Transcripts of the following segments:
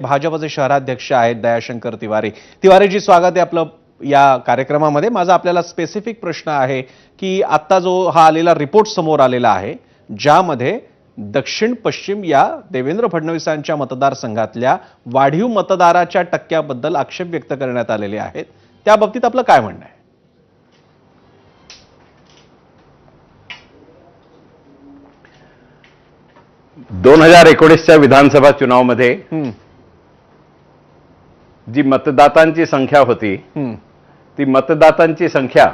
भाजपचे शहराध्यक्ष आहेत दयाशंकर तिवारी. तिवारीजी, स्वागत आहे आपलं या कार्यक्रमामध्ये. माझा आपल्याला स्पेसिफिक प्रश्न आहे की आता जो हा आलेला रिपोर्ट समोर आलेला आहे, ज्यामध्ये दक्षिण पश्चिम या देवेंद्र फडणवीसांच्या मतदारसंघातल्या वाढीव मतदाराच्या टक्क्याबद्दल आक्षेप व्यक्त करण्यात आलेले आहेत, त्या बाबतीत आपलं काय म्हणणं आहे? 2019च्या विधानसभा चुनावमध्ये जी मतदातांची संख्या होती ती मतदातांची संख्या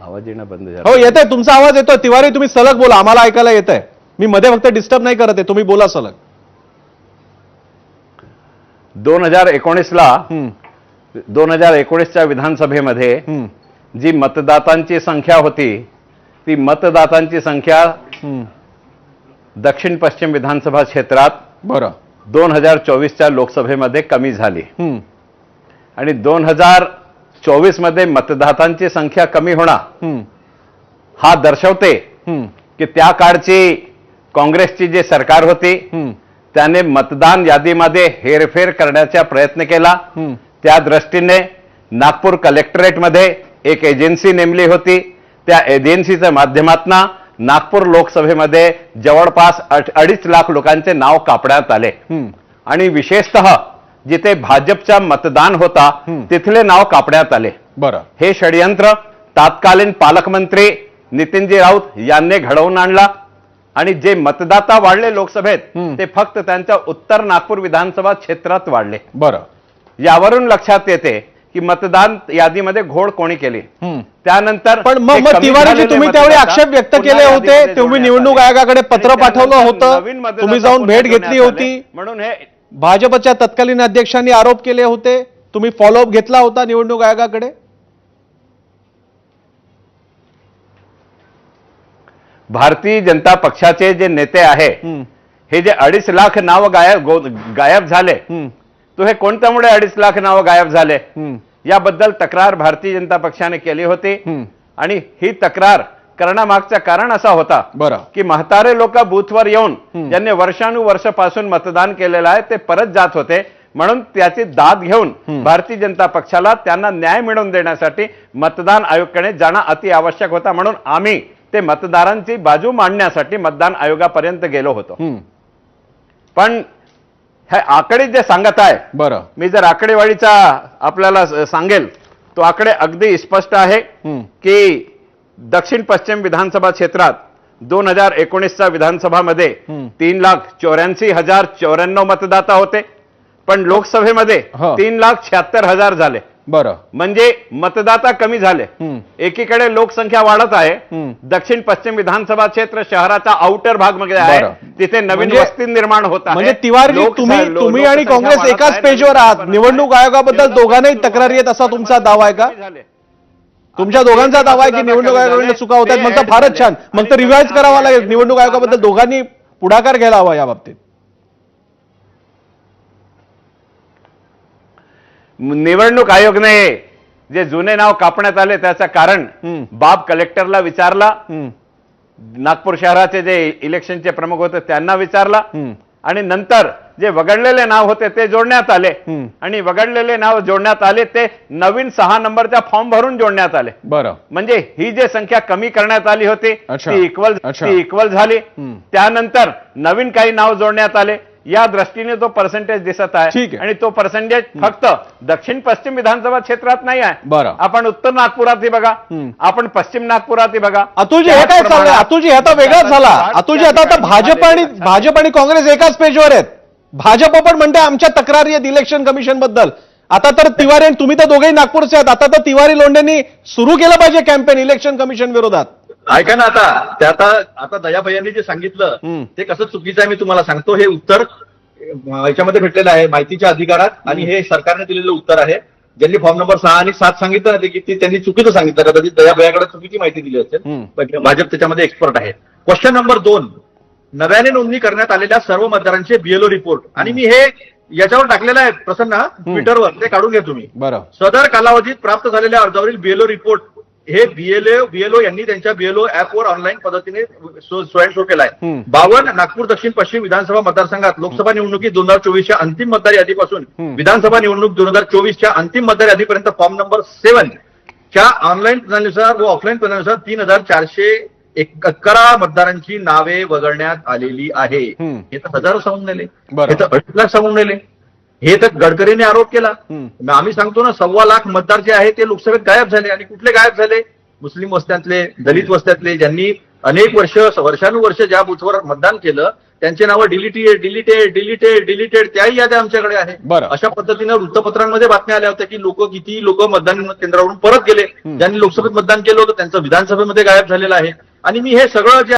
आवाज येणं बंद झालं. हो, येतोय, तुमचा आवाज येतोय. तिवारी, तुम्ही सलग बोला, आम्हाला ऐकायला येतंय. मी मध्ये फक्त डिस्टर्ब नाही करत आहे, तुम्ही बोला सलग. 2019च्या विधानसभेमध्ये जी मतदातांची संख्या होती ती मतदातांची संख्या दक्षिण पश्चिम विधानसभा क्षेत्रात 2024च्या लोकसभेमध्ये कमी झाली आणि 2024 मध्ये मतदातांची संख्या कमी होणार हा दर्शवते की त्या काळची काँग्रेसची जे सरकार होती त्याने मतदान यादीमध्ये हेरफेर करण्याचा प्रयत्न केला. त्या दृष्टीने नागपूर कलेक्टरेटमध्ये एक एजन्सी नेमली होती. त्या एजन्सीच्या माध्यमातून नागपूर लोकसभेमध्ये जवळपास 2.5 लाख लोकांचे नाव कापण्यात आले आणि विशेषतः जिथे भाजपचा मतदान होता तिथले नाव कापण्यात आले. हे षडयंत्र तत्कालीन पालकमंत्री नितीनजी राऊत यांनी घडवून आणला आणि जे मतदाता वाढले लोकसभेत ते फक्त त्यांच्या उत्तर नागपूर विधानसभा क्षेत्रात वाढले. यावरून लक्षात येते की मतदान यादीमध्ये घोड कोणी केली. त्यानंतर पण मग तिवारीजी, तुम्ही त्यावेळी आक्षेप व्यक्त केले होते, तुम्ही निवडणूक आयोगाकडे पत्र पाठवलं होतं, तुम्ही जाऊन भेट घेतली होती, म्हणून हे भाजपच्या तत्कालीन अध्यक्षांनी आरोप केले होते, तुम्ही फॉलोअप घेतला होता निवडणूक आयोगाकडे? भारतीय जनता पक्षाचे जे नेते आहे हे जे 2.5 लाख नाव गायब झाले, तो हे कोणत्यामुळे 2.5 लाख नाव गायब झाले याबद्दल तक्रार भारतीय जनता पक्षाने केली होती आणि ही तक्रार करण्यामागचं कारण असा होता की म्हातारे लोक बूथवर येऊन ज्यांनी वर्षानुवर्षापासून मतदान केलेलं आहे ते परत जात होते. म्हणून त्याची दाद घेऊन भारतीय जनता पक्षाला त्यांना न्याय मिळवून देण्यासाठी मतदान आयोगाकडे जाणं अति आवश्यक होता. म्हणून आम्ही ते मतदारांची बाजू मांडण्यासाठी मतदान आयोगापर्यंत गेलो होतो. पण हे आकडे जे सांगत आहे, मी जर आकडेवारीचा आपल्याला सांगेल तो आकडे अगदी स्पष्ट आहे की दक्षिण पश्चिम विधानसभा क्षेत्रात 2019च्या विधानसभामध्ये 3,84,094 मतदाता होते, पण लोकसभेमध्ये 3,76,000 झाले. म्हणजे मतदाता कमी झाले. एकीकडे लोकसंख्या वाढत आहे, दक्षिण पश्चिम विधानसभा क्षेत्र शहराचा आउटर भाग मध्ये आहे, तिथे नवीन वस्ती निर्माण होत आहे. म्हणजे तिवारी, तुम्ही आणि काँग्रेस एकाच पेजवर आहात. निवडणूक आयोगाबद्दल दोघांनाही तक्रार येत असा तुमचा दावा आहे का? तुमच्या दोघांचा दावा आहे की निवडणूक आयोगाकडे चुका होत आहेत? मग तर फारच छान, मग तर रिवाइज करावा लागेल. निवडणूक आयोगाबद्दल दोघांनी पुढाकार घ्यायला हवा या बाबतीत. निवडणूक आयोगने जे जुने नाव कापण्यात आले त्याचं कारण बाब कलेक्टरला विचारला, नागपूर शहराचे जे इलेक्शनचे प्रमुख होते त्यांना विचारला आणि नंतर जे वगळलेले नाव होते ते जोडण्यात आले आणि वगळलेले नाव जोडण्यात आले ते नवीन 6 नंबरचा फॉर्म भरून जोडण्यात आले. म्हणजे ही जी संख्या कमी करण्यात आली होती ती इक्वल झाली. त्यानंतर नवीन काही नाव जोडण्यात आले. या दृष्टीने तो पर्सेंटेज दिसत आहे आणि तो पर्सेंटेज फक्त दक्षिण पश्चिम विधानसभा क्षेत्रात नाही आहे. आपण उत्तर नागपुरातही बघा, आपण पश्चिम नागपुरातही बघा. अतुलजी, हे काय चाललंय? अतुलजी, आता वेगळाच झाला. अतुलजी, आता भाजप आणि काँग्रेस एकाच पेजवर आहेत. भाजप पण म्हणते आमच्या तक्रारी आहेत इलेक्शन कमिशन बद्दल. आता तर तिवारी आणि तुम्ही तर दोघेही नागपूरचे आहात, आता तर तिवारी लोंढेंनी सुरू केलं पाहिजे कॅम्पेन इलेक्शन कमिशन विरोधात. ऐका ना, आता दयाभैयांनी जे सांगितलं ते कसं चुकीचं आहे मी तुम्हाला सांगतो. हे उत्तर याच्यामध्ये भेटलेलं आहे माहितीच्या अधिकारात आणि हे सरकारने दिलेलं उत्तर आहे. ज्यांनी फॉर्म नंबर 6 आणि 7 सांगितलं ना की त्यांनी चुकीचं सांगितलं, कदाचित दयाभैयाकडे चुकीची माहिती दिली असेल. भाजप त्याच्यामध्ये एक्सपर्ट आहे. क्वेश्चन नंबर 2, नव्याने नोंदणी करण्यात आलेल्या सर्व मतदारांचे बीएलओ रिपोर्ट, आणि मी हे याच्यावर टाकलेलं आहे प्रसन्न ट्विटरवर, ते काढून घ्या तुम्ही. बरं. सदर कालावधीत प्राप्त झालेल्या अर्जावरील बीएलओ रिपोर्ट हे बीएलओ यांनी त्यांच्या बीएलओ ऍपवर ऑनलाईन पद्धतीने स्वयं शो केलाय. 52 नागपूर दक्षिण पश्चिम विधानसभा मतदारसंघात लोकसभा निवडणुकीत 2024च्या अंतिम मतदार यादीपासून विधानसभा निवडणूक 2024च्या अंतिम मतदार यादीपर्यंत फॉर्म नंबर 7 च्या ऑनलाईन प्रणालीनुसार व ऑफलाईन प्रणालीनुसार 3411 मतदारांची नावे वगळण्यात आलेली आहे. हे तर हजारो सांगून नेले, हे तर 8 लाख सांगून नेले, हे तर गडकरीने आरोप केला. आम्ही सांगतो ना 1.25 लाख मतदार जे आहे ते लोकसभेत गायब झाले. आणि कुठले गायब झाले? मुस्लिम वस्त्यातले, दलित वस्त्यातले, ज्यांनी अनेक वर्षानुवर्ष ज्या बूथवर मतदान केलं त्यांचे नावं डिलीटेड त्याही याद्या आमच्याकडे आहे. अशा पद्धतीनं वृत्तपत्रांमध्ये बातम्या आल्या होत्या की किती लोक मतदान केंद्रावरून परत गेले, ज्यांनी लोकसभेत मतदान केलं होतं त्यांचं विधानसभेमध्ये गायब झालेलं आहे. आणि मी हे सगळं जे